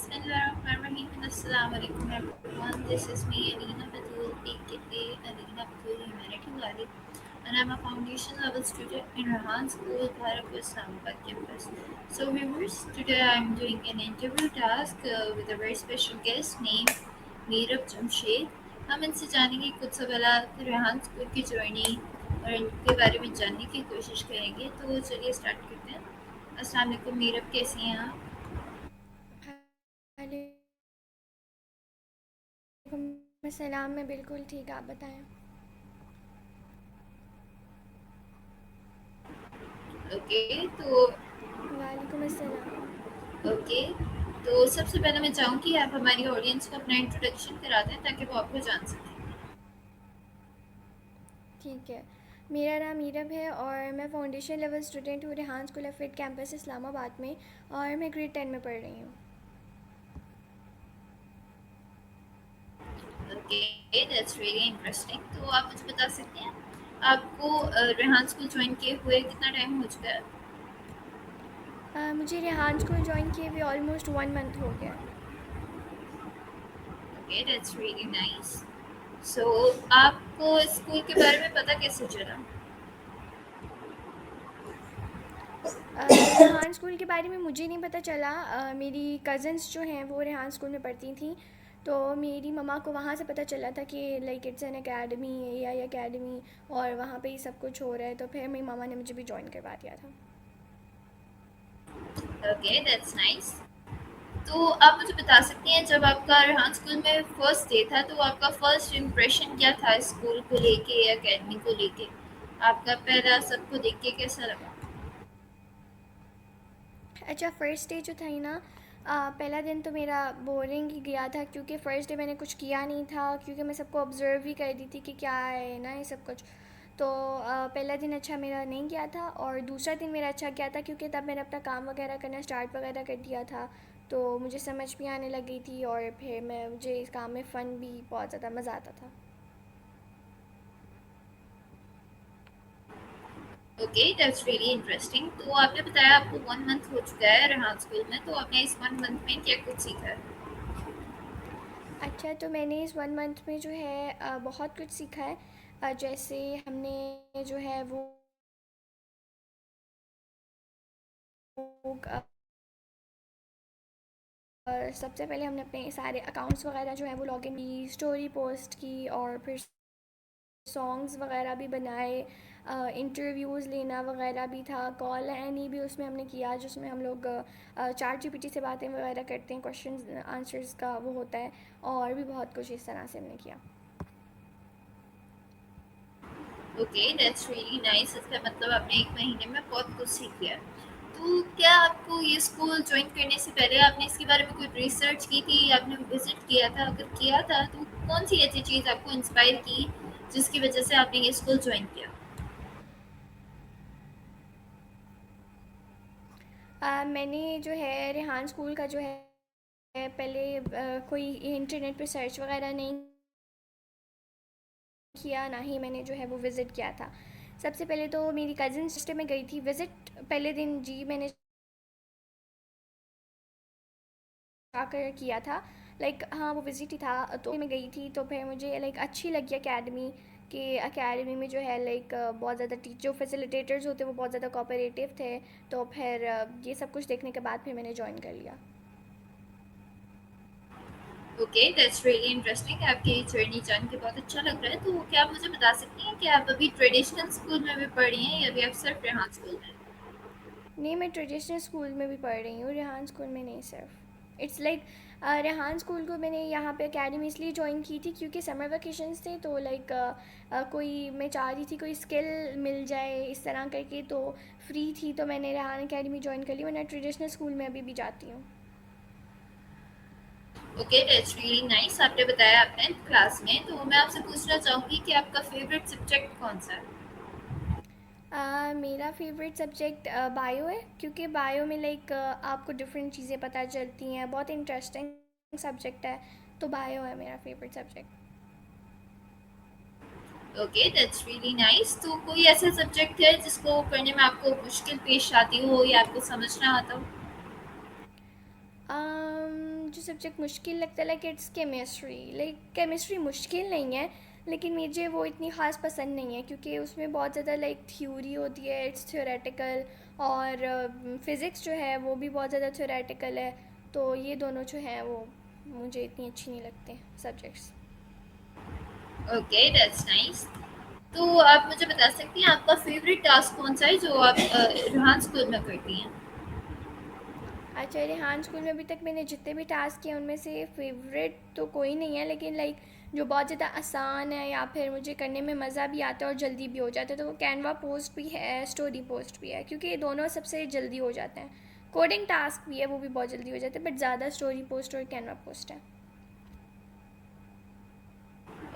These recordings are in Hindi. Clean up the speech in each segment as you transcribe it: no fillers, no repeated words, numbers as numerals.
Bismillahirrahmanirrahim. Assalamu alaikum everyone. This is me, Alina Batul, aka Alina Batul Humanity Wali, and I'm a foundation level student in Rahan School, Bharatpur, Islamabad campus. So, viewers, today I'm doing an interview task with a very special guest named Meerab Jamshed. हम इनसे जानेंगे कुछ सवाल रेहान स्कूल की जर्नी और इनके बारे में जानने की कोशिश करेंगे तो चलिए स्टार्ट करते हैं। अस्सलाम वालेकुम मीरब, कैसी हैं आप? वालेकुम अस्सलाम। मैं बिल्कुल ठीक, आप बताएं। ओके तो वालेकुम अस्सलाम। ओके तो सबसे पहले मैं चाहूँगी कि आप हमारी ऑडियंस को अपना इंट्रोडक्शन करा दें ताकि वो आपको जान सकें। ठीक है, मेरा नाम मीरब है और मैं फाउंडेशन लेवल स्टूडेंट हूँ Rehan school of fit campus Islamabad में, और मैं ग्रेड 10 में पढ़ रही हूँ। Okay, that's really interesting. तो आप मुझे बता सकते हैं आपको रेहान स्कूल ज्वाइन किए हुए कितना टाइम हो चुका है? मुझे रेहान स्कूल ज्वाइन किए हुए ऑलमोस्ट 1 मंथ हो गया। Okay, that's really nice. So आपको स्कूल के बारे में पता कैसे चला? रेहान स्कूल के बारे में मुझे नहीं पता चला। मेरी कज़न्स जो हैं वो रेहान स्कूल में पढ़ती थी, तो मेरी मम्मा को वहाँ से पता चला था कि like it's an academy, AI academy, और वहाँ पे ही सब कुछ हो रहा है, तो फिर मेरी मामा ने मुझे भी ज्वाइन करवा दिया था। Okay, that's nice. तो आप मुझे बता सकती हैं जब आपका रेहान स्कूल में फर्स्ट डे था तो आपका फर्स्ट इम्प्रेशन क्या था स्कूल को लेके या एकेडमी को लेके? आपका पहला सबको देख के कैसा लगा? अच्छा, फ़र्स्ट डे जो था ही ना, पहला दिन तो मेरा बोरिंग ही गया था, क्योंकि फ़र्स्ट डे मैंने कुछ किया नहीं था, क्योंकि मैं सबको ऑब्ज़र्व ही कर रही थी कि क्या है ना ये सब कुछ। तो पहला दिन अच्छा मेरा नहीं गया था, और दूसरा दिन मेरा अच्छा गया था, क्योंकि तब मैंने अपना काम वगैरह करना स्टार्ट वगैरह कर दिया था, तो मुझे समझ भी आने लग गई थी, और फिर मुझे इस काम में फ़न भी बहुत ज़्यादा मज़ा आता था। Okay, that's really interesting. तो आपने बताया आपको 1 मंथ हो चुका है रेहान स्कूल में, तो आपने इस 1 मंथ में क्या कुछ सीखा है? अच्छा, तो मैंने इस 1 मंथ में जो है बहुत कुछ सीखा है। जैसे हमने जो है वो सबसे पहले हमने अपने सारे अकाउंट्स वगैरह जो है वो लॉगिन की, स्टोरी पोस्ट की, और फिर सॉन्ग्स वगैरह भी बनाए, इंटरव्यूज़ लेना वगैरह भी था, कॉल एनी भी उसमें हमने किया, जिसमें हम लोग चैट जीपीटी से बातें वगैरह करते हैं, क्वेश्चन आंसर्स का वो होता है, और भी बहुत कुछ इस तरह से हमने किया। Okay, that's really nice. इसका मतलब आपने 1 महीने में बहुत कुछ सीख लिया। तो क्या आपको ये स्कूल जॉइन करने से पहले आपने इसके बारे में कोई रिसर्च की थी या आपने विज़िट किया था? अगर किया था तो कौन-सी ऐसी चीज़ आपको इंस्पायर की जिसकी वज़ह से आपने ये स्कूल जॉइन किया? मैंने जो है रेहान स्कूल का जो है पहले कोई इंटरनेट पे सर्च वगैरह नहीं किया, ना ही मैंने जो है वो विज़िट किया था। सबसे पहले तो मेरी कज़न सिस्टर में गई थी विज़िट, पहले दिन जी मैंने जाकर किया था। लाइक हाँ, वो विज़िट ही था, तो मैं गई थी, तो फिर मुझे लाइक अच्छी लगी अकेडमी, कि अकेडमी में जो है लाइक बहुत ज़्यादा जो फैसिलिटेटर्स होते वो बहुत ज़्यादा कोऑपरेटिव थे। तो फिर ये सब कुछ देखने के बाद फिर मैंने ज्वाइन कर लिया। Okay, that's really interesting. आपकी जर्नी जान के बहुत अच्छा लग रहा है। तो क्या आप मुझे बता सकती हैं कि आप अभी ट्रेडिशनल स्कूल में भी पढ़ी हैं या अभी आप सिर्फ रेहान स्कूल में? नहीं, मैं ट्रेडिशनल स्कूल में भी पढ़ रही हूँ, रेहान स्कूल में नहीं सिर्फ। इट्स लाइक रेहान स्कूल को मैंने यहाँ पे अकेडमी इसलिए ज्वाइन की थी, क्योंकि समर वेकेशंस थे, तो लाइक कोई मैं चाह रही थी कोई स्किल मिल जाए इस तरह करके, तो फ्री थी, तो मैंने रेहान अकेडमी ज्वाइन कर ली, वरना ट्रेडिशनल स्कूल में अभी भी जाती हूँ। Okay, that's really nice. आपने बताया आप 10th क्लास में, तो मैं आपसे पूछना चाहूँगी कि आपका फेवरेट सब्जेक्ट कौन-सा है? मेरा फेवरेट सब्जेक्ट बायो है, क्योंकि बायो में लाइक आपको डिफरेंट चीज़ें पता चलती हैं, बहुत इंटरेस्टिंग सब्जेक्ट है, तो बायो है मेरा favourite subject. Okay, that's really nice. तो कोई ऐसा सब्जेक्ट है जिसको पढ़ने में आपको मुश्किल पेश आती हो या आपको समझ ना आता हो? मुझे सब्जेक्ट मुश्किल लगता है like it's chemistry. Like chemistry मुश्किल नहीं है, लेकिन मुझे वो इतनी ख़ास पसंद नहीं है क्योंकि उसमें बहुत ज़्यादा लाइक थ्योरी होती है, इट्स थ्योरेटिकल। और फ़िज़िक्स जो है वो भी बहुत ज़्यादा थ्योरेटिकल है। तो ये दोनों जो हैं वो मुझे इतनी अच्छी नहीं लगते सब्जेक्ट्स। Okay, that's nice. तो आप मुझे बता सकती हैं आपका फेवरेट टास्क कौन सा है जो आप रेहान स्कूल में करती हैं? अच्छा, रेहान स्कूल में अभी तक मैंने जितने भी टास्क किए उनमें से फेवरेट तो कोई नहीं है, लेकिन लाइक जो बहुत ज़्यादा आसान है या फिर मुझे करने में मज़ा भी आता है और जल्दी भी हो जाता है, तो वो कैनवा पोस्ट भी है, स्टोरी पोस्ट भी है, क्योंकि ये दोनों सबसे जल्दी हो जाते हैं। कोडिंग टास्क भी है, वो भी बहुत जल्दी हो जाते हैं, बट ज़्यादा स्टोरी पोस्ट और कैनवा पोस्ट है।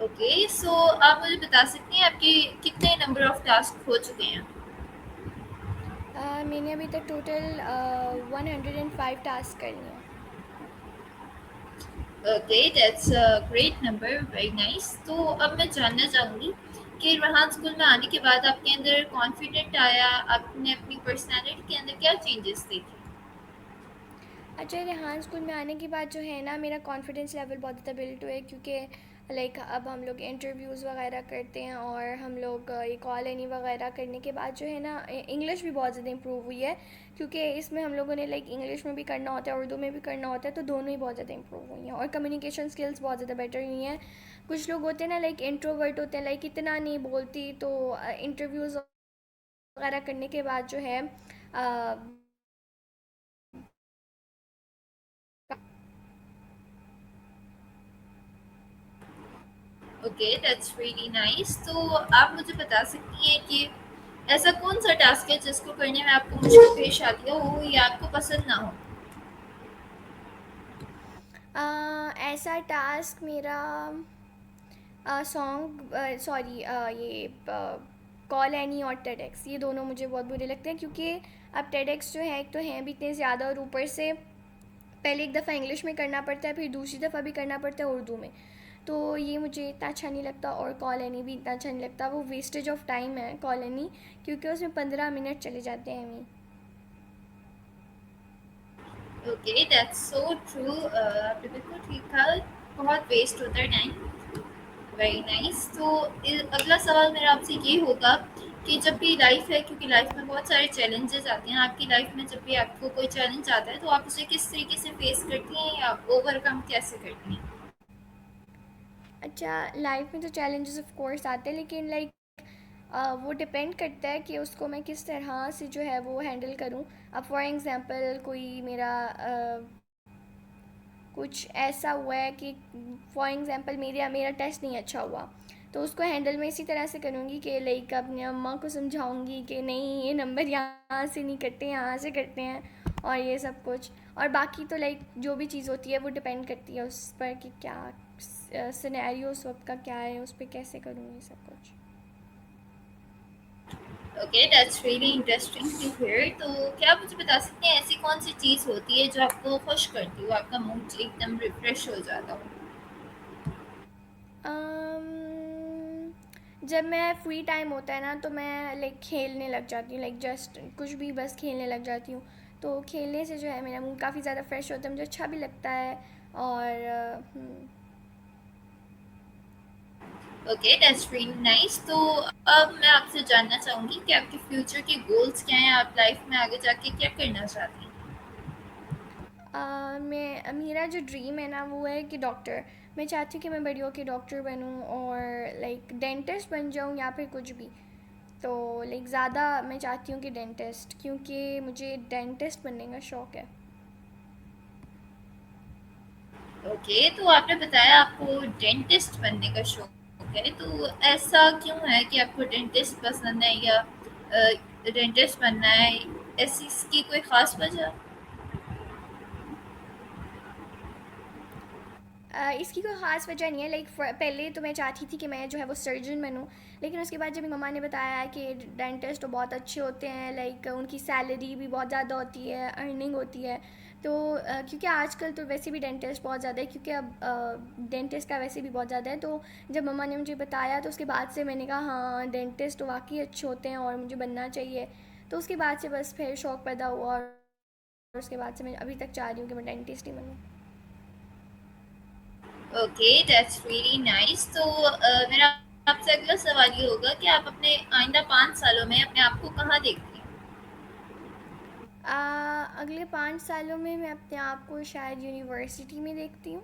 ओके, सो आप मुझे बता सकती हैं आपके कितने नंबर ऑफ टास्क हो चुके हैं? मैंने अभी तक टोटल 105 टास्क कर लिए हैं। Okay, that's a great number, very nice. तो अब मैं जानना चाहूँगी कि रेहान स्कूल में आने के बाद आपके अंदर कॉन्फिडेंट आया, आपने अपनी पर्सनैलिटी के अंदर क्या चेंजेस देखे? अच्छा, रेहान स्कूल में आने के बाद जो है ना, मेरा कॉन्फिडेंस लेवल बहुत ज़्यादा बिल्ड हुआ है, क्योंकि लाइक अब हम लोग इंटरव्यूज़ वगैरह करते हैं और हम लोग ये कॉल एनी वगैरह करने के बाद जो है ना, इंग्लिश भी बहुत ज़्यादा इम्प्रूव हुई है, क्योंकि इसमें हम लोगों ने लाइक इंग्लिश में भी करना होता है, उर्दू में भी करना होता है, तो दोनों ही बहुत ज़्यादा इम्प्रूव हुई हैं और कम्युनिकेशन स्किल्स बहुत ज़्यादा बेटर हुई हैं। कुछ लोग होते हैं ना लाइक इंट्रोवर्ट होते हैं, लाइक इतना नहीं बोलती, तो इंटरव्यूज़ वगैरह करने के बाद जो है ओके, दैट्स रियली नाइस। तो आप मुझे बता सकती हैं कि ऐसा कौन सा टास्क है जिसको करने में आपको मुश्किल पेश आती हो या आपको पसंद ना हो? ऐसा टास्क मेरा सॉन्ग सॉरी ये कॉल एनी और टेडेक्स, ये दोनों मुझे बहुत बुरे लगते हैं, क्योंकि अब टेडेक्स जो है एक तो हैं भी इतने ज़्यादा, और ऊपर से पहले एक दफ़ा इंग्लिश में करना पड़ता है, फिर दूसरी दफ़ा भी करना पड़ता है उर्दू में। तो ये मुझे इतना अच्छा नहीं लगता, और कॉल एनी भी इतना अच्छा नहीं लगता, वो वेस्टेज ऑफ टाइम है कॉल एनी, क्योंकि उसमें 15 मिनट चले जाते हैं हमें। Okay, that's so true. आपने बिल्कुल ठीक कहा, बहुत वेस्ट होता है टाइम। Very nice. तो अगला सवाल मेरा आपसे ये होगा कि जब भी लाइफ है, क्योंकि लाइफ में बहुत सारे चैलेंजेस आते हैं, आपकी लाइफ में जब भी आपको कोई चैलेंज आता है तो आप उसे किस तरीके से फेस करती हैं या ओवरकम कैसे करती हैं? अच्छा, लाइफ में तो चैलेंजेस ऑफ कोर्स आते हैं, लेकिन लाइक वो डिपेंड करता है कि उसको मैं किस तरह से जो है वो हैंडल करूँ। अब फॉर एग्ज़ाम्पल कोई मेरा कुछ ऐसा हुआ है कि फॉर एग्ज़ाम्पल मेरा टेस्ट नहीं अच्छा हुआ, तो उसको हैंडल मैं इसी तरह से करूँगी कि लाइक अपनी अम्मा को समझाऊँगी कि नहीं, ये नंबर यहाँ से नहीं कटते, यहाँ से करते हैं, और ये सब कुछ। और बाकी तो लाइक जो भी चीज़ होती है वो डिपेंड करती है उस पर कि क्या सिनेरियो उस वक्त का क्या है, उस पर कैसे करूँ ये सब कुछ। Okay, that's really interesting to hear. तो क्या आप मुझे बता सकते हैं ऐसी कौन सी चीज़ होती है जो आपको खुश करती हो, आपका मूड एकदम रिफ्रेश हो जाता हो? जब मैं फ्री टाइम होता है ना, तो मैं लाइक खेलने लग जाती हूँ, लाइक जस्ट कुछ भी बस खेलने लग जाती हूँ। तो खेलने से जो है मेरा मूड काफ़ी ज़्यादा फ्रेश होता है, मुझे अच्छा भी लगता है। और ओके, दैट्स रियली नाइस। तो अब मैं आपसे जानना चाहूँगी कि आपके फ्यूचर के गोल्स क्या हैं, आप लाइफ में आगे जाके क्या करना चाहती हैं? मेरा जो ड्रीम है ना वो है कि डॉक्टर। मैं चाहती हूँ कि मैं बड़ी होकर डॉक्टर बनूँ, और लाइक डेंटिस्ट बन जाऊँ या फिर कुछ भी। तो लाइक ज़्यादा मैं चाहती हूँ कि डेंटिस्ट, क्योंकि मुझे डेंटिस्ट बनने का शौक़ है। ओके, तो आपने बताया आपको डेंटिस्ट बनने का शौक है, तो ऐसा क्यों है कि आपको डेंटिस्ट पसंद है या डेंटिस्ट बनना है? ऐसी इसकी कोई ख़ास वजह? इसकी कोई ख़ास वजह नहीं है, लाइक पहले तो मैं चाहती थी कि मैं जो है वो सर्जन बनूँ, लेकिन उसके बाद जब मेरी मम्मा ने बताया कि डेंटिस्ट तो बहुत अच्छे होते हैं, लाइक उनकी सैलरी भी बहुत ज़्यादा होती है, अर्निंग होती है। तो क्योंकि आजकल तो वैसे भी डेंटिस्ट बहुत ज़्यादा है, क्योंकि अब डेंटिस्ट का वैसे भी बहुत ज़्यादा है, तो जब मम्मा ने मुझे बताया तो उसके बाद से मैंने कहा हाँ, डेंटिस्ट तो वाकई अच्छे होते हैं और मुझे बनना चाहिए। तो उसके बाद से बस फिर शौक़ पैदा हुआ, और उसके बाद से मैं अभी तक चाह रही हूँ कि मैं डेंटिस्ट ही बनूँ। Okay, that's really nice. तो मेरा आपसे अगला सवाल ये होगा कि आप अपने आइंदा 5 सालों में अपने आप को कहाँ देखती हैं? अगले 5 सालों में मैं अपने आप को शायद यूनिवर्सिटी में देखती हूँ।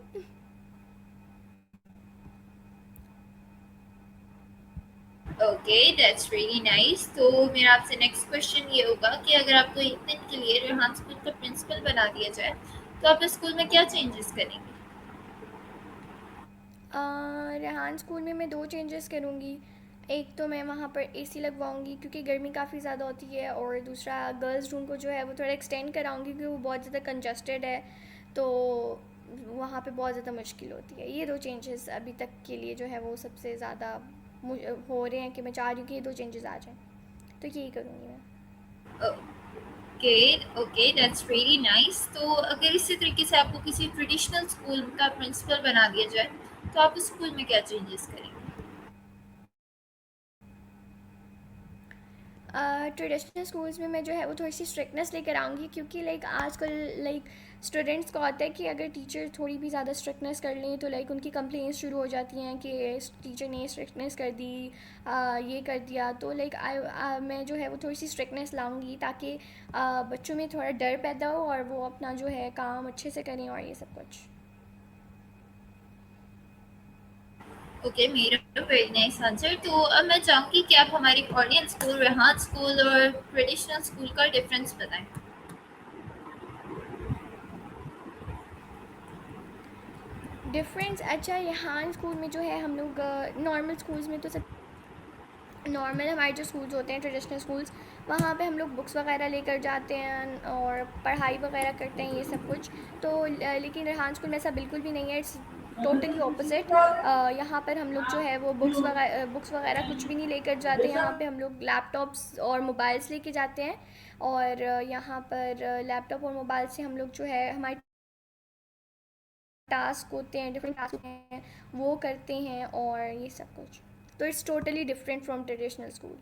Okay, that's really nice. तो मेरा आपसे नेक्स्ट क्वेश्चन ये होगा कि अगर आपको एक दिन के लिए रेहान स्कूल का प्रिंसिपल बना दिया जाए, तो आप इस स्कूल में क्या चेंजेस करेंगे? रेहान स्कूल में मैं दो चेंजेस करूँगी। एक तो मैं वहाँ पर एसी लगवाऊँगी क्योंकि गर्मी काफ़ी ज़्यादा होती है, और दूसरा गर्ल्स रूम को जो है वो थोड़ा एक्सटेंड कराऊँगी क्योंकि वो बहुत ज़्यादा कंजस्टेड है। तो वहाँ पे बहुत ज़्यादा मुश्किल होती है। ये दो चेंजेस अभी तक के लिए जो है वो सबसे ज़्यादा हो रहे हैं कि मैं चाह रही हूँ कि ये दो चेंजेस आ जाएँ, तो यही करूँगी मैं। Okay, okay, that's really nice. तो अगर इसी तरीके से आपको किसी ट्रेडिशनल स्कूल का प्रिंसिपल बना दिया जाए, तो आप उस स्कूल में क्या चेंजेस करेंगे? ट्रेडिशनल स्कूल्स में मैं जो है वो थोड़ी सी स्ट्रिक्टनेस लेकर आऊँगी क्योंकि लाइक आजकल लाइक स्टूडेंट्स को आता है कि अगर टीचर थोड़ी भी ज़्यादा स्ट्रिक्टनेस कर लें तो लाइक उनकी कंप्लेंट्स शुरू हो जाती हैं कि टीचर ने स्ट्रिक्टनेस कर दी, ये कर दिया। तो लाइक मैं जो है वो थोड़ी सी स्ट्रिक्टनेस लाऊँगी ताकि बच्चों में थोड़ा डर पैदा हो और वो अपना जो है काम अच्छे से करें और ये सब कुछ। ओके, मेरा वेरी नाइस आंसर। तो अब मैं चाहूँगी कि आप हमारी ऑडियंस को रेहान स्कूल और ट्रेडिशनल स्कूल का डिफरेंस बताएं। डिफरेंस, अच्छा यहाँ स्कूल में जो है हम लोग नॉर्मल स्कूल्स में तो सब नॉर्मल हमारे जो स्कूल्स होते हैं ट्रेडिशनल स्कूल्स, वहाँ पे हम लोग बुक्स वगैरह लेकर जाते हैं और पढ़ाई वगैरह करते हैं ये सब कुछ। तो लेकिन रेहान स्कूल में ऐसा बिल्कुल भी नहीं है, इट्स टोटली ऑपोजिट। यहाँ पर हम लोग जो है वो बुक्स वगैरह कुछ भी नहीं लेकर जाते। यहाँ पे हम लोग लैपटॉप्स और मोबाइल्स लेके जाते हैं, और यहाँ पर लैपटॉप और मोबाइल से हम लोग जो है हमारे टास्क होते हैं, डिफरेंट टास्क होते हैं, वो करते हैं और ये सब कुछ। तो it's totally different from traditional school.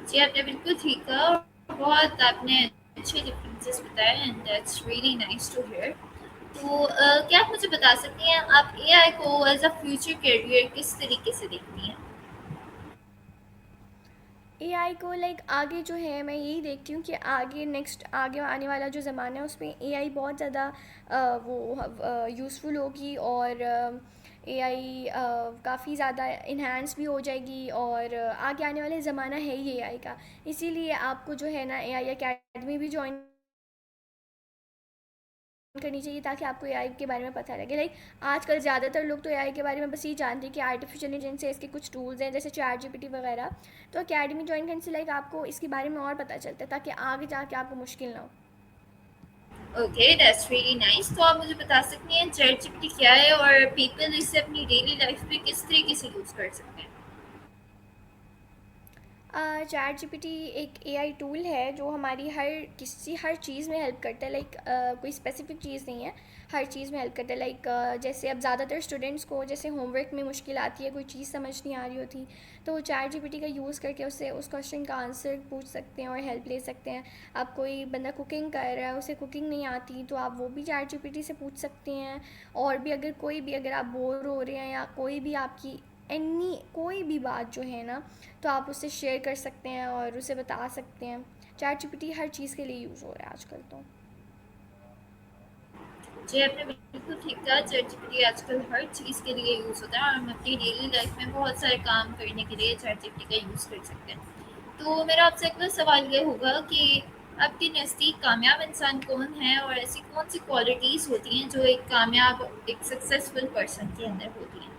जी, आपने बिल्कुल ठीक कहा और बहुत आपने अच्छे डिफरेंसेस बताए and that's really nice to hear. तो क्या आप मुझे बता सकती हैं आप एआई को एज अ फ्यूचर करियर किस तरीके से देखती हैं? एआई को लाइक आगे जो है मैं यही देखती हूँ कि आगे नेक्स्ट आगे आने वाला जो ज़माना है उसमें एआई बहुत ज़्यादा वो यूज़फुल होगी, और एआई काफ़ी ज़्यादा इन्हांस भी हो जाएगी, और आगे आने वाले ज़माना है ही एआई का। इसीलिए आपको जो है ना एआई एकेडमी भी ज्वाइन करनी चाहिए ताकि आपको एआई के बारे में पता लगे। लाइक आजकल ज़्यादातर लोग तो एआई के बारे में बस ये जानते हैं कि आर्टिफिशियल इंटेलिजेंस से इसके कुछ टूल्स हैं जैसे चैट जीपीटी वगैरह। तो अकेडमी ज्वाइन करने से लाइक आपको इसके बारे में और पता चलता है ताकि आगे जाके आपको मुश्किल ना हो। Okay, that's really nice. तो आप मुझे बता सकती हैं चैट जीपीटी क्या है और पीपल इसे अपनी डेली लाइफ में किस तरीके से यूज़ कर सकते हैं? चैट जीपीटी एक एआई टूल है जो हमारी हर चीज़ में हेल्प करता है। लाइक कोई स्पेसिफिक चीज़ नहीं है, हर चीज़ में हेल्प करता है। लाइक जैसे अब ज़्यादातर स्टूडेंट्स को जैसे होमवर्क में मुश्किल आती है, कोई चीज़ समझ नहीं आ रही होती, तो वो चैट जीपीटी का यूज़ करके उससे उस क्वेश्चन का आंसर पूछ सकते हैं और हेल्प ले सकते हैं। अब कोई बंदा कुकिंग कर रहा है, उसे कुकिंग नहीं आती, तो आप वो भी चैट जीपीटी से पूछ सकते हैं। और भी अगर आप बोर हो रहे हैं या कोई भी आपकी कोई भी बात जो है ना, तो आप उससे शेयर कर सकते हैं और उसे बता सकते हैं। चैट जीपीटी हर चीज़ के लिए यूज़ हो रहा है आजकल तो। जी, आपने बिल्कुल ठीक कहा। चैट जीपीटी आजकल हर चीज़ के लिए यूज़ होता है और हम अपनी डेली लाइफ में बहुत सारे काम करने के लिए चैट जीपीटी का यूज़ कर सकते हैं। तो मेरा आपसे अगला सवाल ये होगा कि आपके नज़दीक कामयाब इंसान कौन है और ऐसी कौन सी क्वालिटीज़ होती हैं जो एक कामयाब, एक सक्सेसफुल पर्सन के अंदर होती हैं?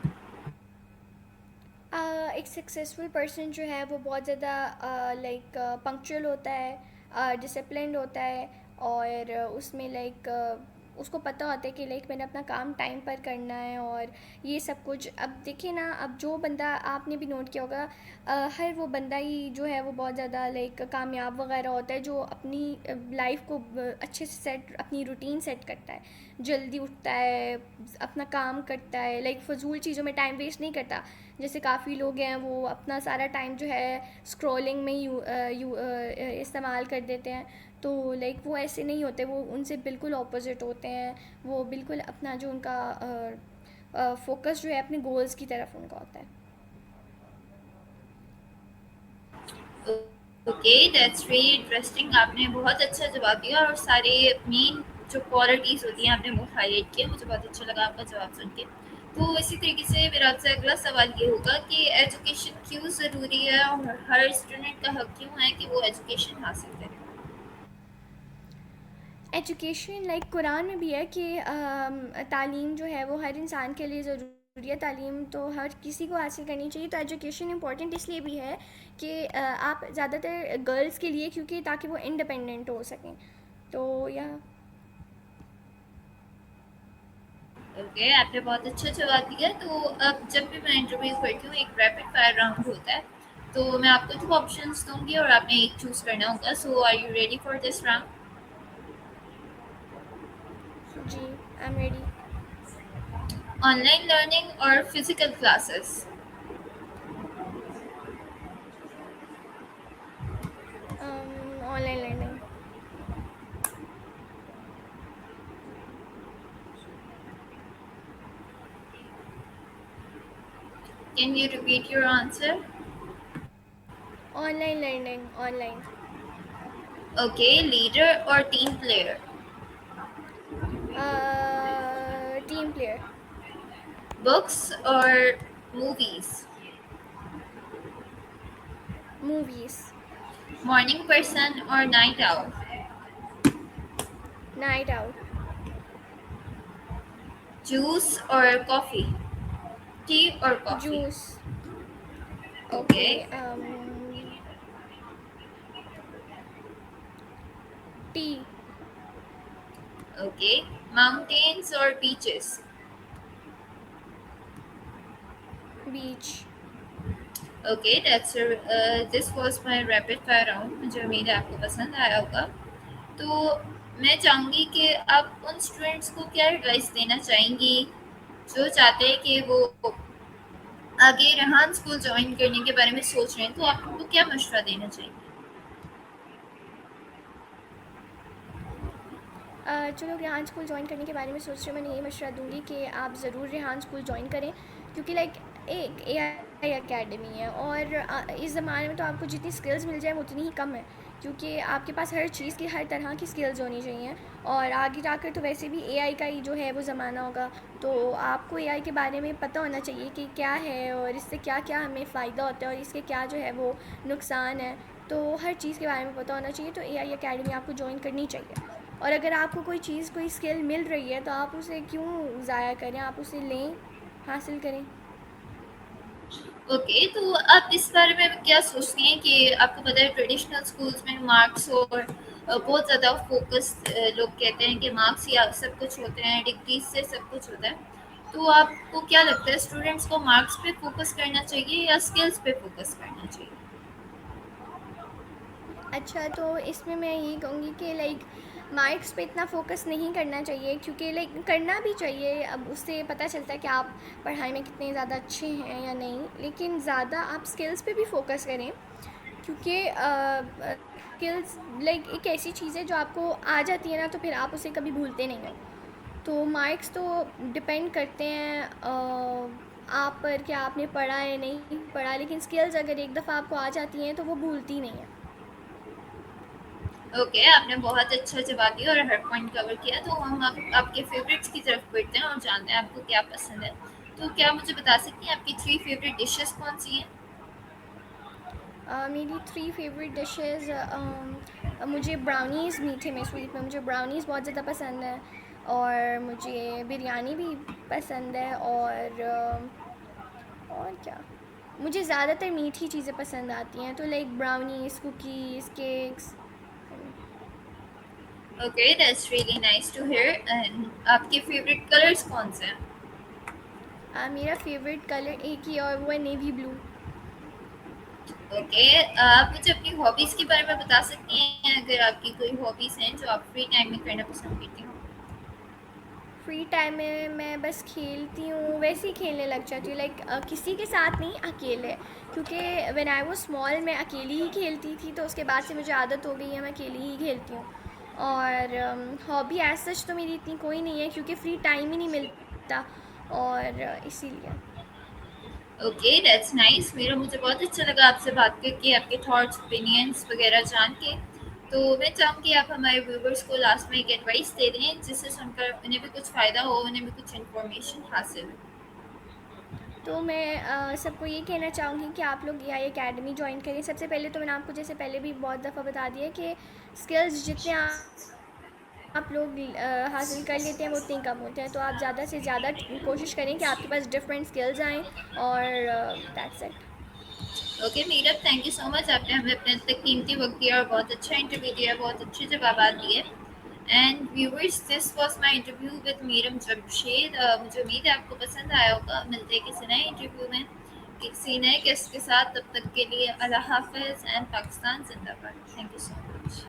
एक सक्सेसफुल पर्सन जो है वो बहुत ज़्यादा लाइक पंक्चुअल होता है, डिसिप्लिन्ड होता है, और उसमें लाइक उसको पता होता है कि लाइक मैंने अपना काम टाइम पर करना है और ये सब कुछ। अब देखिए ना, अब जो बंदा आपने भी नोट किया होगा, हर वो बंदा ही जो है वो बहुत ज़्यादा लाइक कामयाब वगैरह होता है जो अपनी लाइफ को अच्छे से सेट, अपनी रूटीन सेट करता है, जल्दी उठता है, अपना काम करता है, लाइक फजूल चीज़ों में टाइम वेस्ट नहीं करता। जैसे काफ़ी लोग हैं वो अपना सारा टाइम जो है स्क्रॉलिंग में इस्तेमाल कर देते हैं। तो लाइक वो ऐसे नहीं होते, वो उनसे बिल्कुल ऑपोजिट होते हैं। वो बिल्कुल अपना जो उनका फोकस जो है अपने गोल्स की तरफ उनका होता है। Okay, that's very interesting. आपने बहुत अच्छा जवाब दिया और सारे मेन जो क्वालिटीज होती हैं आपने वो हाईलाइट किया। मुझे बहुत अच्छा लगा आपका जवाब सुन के। तो इसी तरीके से मेरा आपसे अगला सवाल ये होगा कि एजुकेशन क्यों ज़रूरी है और हर स्टूडेंट का हक क्यों है कि वो एजुकेशन हासिल करे? एजुकेशन लाइक कुरान में भी है कि तालीम जो है वो हर इंसान के लिए ज़रूरी है। तालीम तो हर किसी को हासिल करनी चाहिए। तो एजुकेशन इम्पॉर्टेंट इसलिए भी है कि आप ज़्यादातर गर्ल्स के लिए, क्योंकि ताकि वो इंडिपेंडेंट हो सकें। तो या ओके, आपने बहुत अच्छा जवाब दिया। तो अब जब भी मैं इंटरव्यू करती हूँ एक रैपिड फायर राउंड होता है। तो मैं आपको 2 ऑप्शंस दूँगी और आपने एक चूज़ करना होगा। So are you ready for this round? जी, I am ready. Online learning और physical classes? Online learning. Can you repeat your answer? Online learning, online. Okay, leader or team player? Team player. Books or movies? Movies. Morning person or night owl? Night out. Juice or coffee? Tea or coffee? Juice. Okay. Okay. Tea. Okay. Mountains or beaches? Beach. Okay, this was my rapid fire round. मुझे उम्मीद है आपको पसंद आया होगा। तो मैं चाहूँगी कि आप उन स्टूडेंट्स को क्या एडवाइस देना चाहेंगी जो चाहते हैं कि वो आगे रेहान स्कूल जॉइन करने के बारे में सोच रहे हैं, तो आप उनको क्या मशवरा देना चाहेंगे? जो लोग रेहान स्कूल ज्वाइन करने के बारे में सोच रहे हैं, मैं यही मशवरा दूंगी कि आप ज़रूर रेहान स्कूल ज्वाइन करें। क्योंकि लाइक एक AI अकेडमी है, और इस ज़माने में तो आपको जितनी स्किल्स मिल जाए वो उतनी ही कम है। क्योंकि आपके पास हर चीज़ की, हर तरह की स्किल्स होनी चाहिए। और आगे जाकर तो वैसे भी AI का ही जो है वो ज़माना होगा। तो आपको AI के बारे में पता होना चाहिए कि क्या है और इससे क्या क्या हमें फ़ायदा होता है और इसके क्या जो है वो नुकसान है। तो हर चीज़ के बारे में पता होना चाहिए। तो AI अकेडमी आपको ज्वाइन करनी चाहिए। और अगर आपको कोई चीज़, कोई स्किल मिल रही है तो आप उसे क्यों ज़ाया करें, आप उसे लें, हासिल करें। ओके, तो आप इस बारे में क्या सोचती हैं कि आपको पता है ट्रेडिशनल स्कूल्स में मार्क्स और बहुत ज़्यादा फोकस, लोग कहते हैं कि मार्क्स ही सब कुछ होते हैं, डिग्री से सब कुछ होता है। तो आपको क्या लगता है स्टूडेंट्स को मार्क्स पे फोकस करना चाहिए या स्किल्स पे फोकस करना चाहिए? अच्छा, तो इसमें मैं यही कहूँगी कि लाइक मार्क्स पे इतना फ़ोकस नहीं करना चाहिए। क्योंकि लाइक करना भी चाहिए, अब उससे पता चलता है कि आप पढ़ाई में कितने ज़्यादा अच्छे हैं या नहीं। लेकिन ज़्यादा आप स्किल्स पे भी फ़ोकस करें। क्योंकि स्किल्स लाइक एक ऐसी चीज़ है जो आपको आ जाती है ना, तो फिर आप उसे कभी भूलते नहीं हो। तो मार्क्स तो डिपेंड करते हैं आप पर, कि आपने पढ़ा है नहीं पढ़ा। लेकिन स्किल्स अगर एक दफ़ा आपको आ जाती हैं तो वो भूलती नहीं है। ओके, आपने बहुत अच्छा जवाब दिया और हर पॉइंट कवर किया। तो हम आपके फेवरेट्स की तरफ बढ़ते हैं और जानते हैं आपको क्या पसंद है। तो क्या मुझे बता सकती हैं आपकी 3 फेवरेट डिशेस कौन सी हैं? मेरी 3 फेवरेट डिशेज़, मुझे ब्राउनीज़, मीठे में, स्वीट में मुझे ब्राउनीज़ बहुत ज़्यादा पसंद है। और मुझे बिरयानी भी पसंद है। और क्या, मुझे ज़्यादातर मीठी चीज़ें पसंद आती हैं। तो like brownies, cookies, cakes. Okay, that's really nice to hear. And आपके फेवरेट कलर्स कौन से हैं? मेरा फेवरेट कलर एक ही, और वो है नेवी ब्लू। ओके, आप मुझे अपनी हॉबीज के बारे में बता सकती हैं अगर आपकी कोई हॉबीज हैं जो आप फ्री टाइम में करना पसंद करती हो? फ्री टाइम में मैं बस खेलती हूँ, वैसे ही खेलने लग जाती हूँ। लाइक किसी के साथ नहीं, अकेले। क्योंकि व्हेन आई वाज स्मॉल मैं अकेली ही खेलती थी, तो उसके बाद से मुझे आदत हो गई है, मैं अकेली ही खेलती हूँ। और हॉबी एज सच तो मेरी इतनी कोई नहीं है, क्योंकि फ्री टाइम ही नहीं मिलता। और इसीलिए। Okay, that's nice. मेरा मुझे बहुत अच्छा लगा आपसे बात करके, आपके थॉट्स, ओपिनियंस वगैरह जान के। तो मैं चाहूँगी आप हमारे व्यूवर्स को लास्ट में एक एडवाइस दे दें, जिससे सुनकर उन्हें भी कुछ फ़ायदा हो, उन्हें भी कुछ इन्फॉर्मेशन हासिल हो। तो मैं सबको ये कहना चाहूँगी कि आप लोग एआई एकेडमी ज्वाइन करिए। सबसे पहले तो मैंने आपको जैसे पहले भी बहुत दफ़ा बता दिया कि स्किल्स जितने आप लोग हासिल कर लेते हैं वो उतने ही कम होते हैं, तो आप ज़्यादा से ज़्यादा कोशिश करें कि आपके पास डिफरेंट स्किल्स आएँ। और that's it. Okay Meerab, thank you so much. आपने हमें अपने तक कीमती वक्त दिया और बहुत अच्छा इंटरव्यू दिया, बहुत अच्छे जवाब दिए। And viewers, this was my interview with Miram Jamshed. मुझे उम्मीद है आपको पसंद आया होगा। मिलते हैं किसी नए इंटरव्यू में किसी नए गेस्ट के साथ। तब तक के लिए अल्लाह हाफिज़ एंड पाकिस्तान जिंदाबाद। Thank you so much.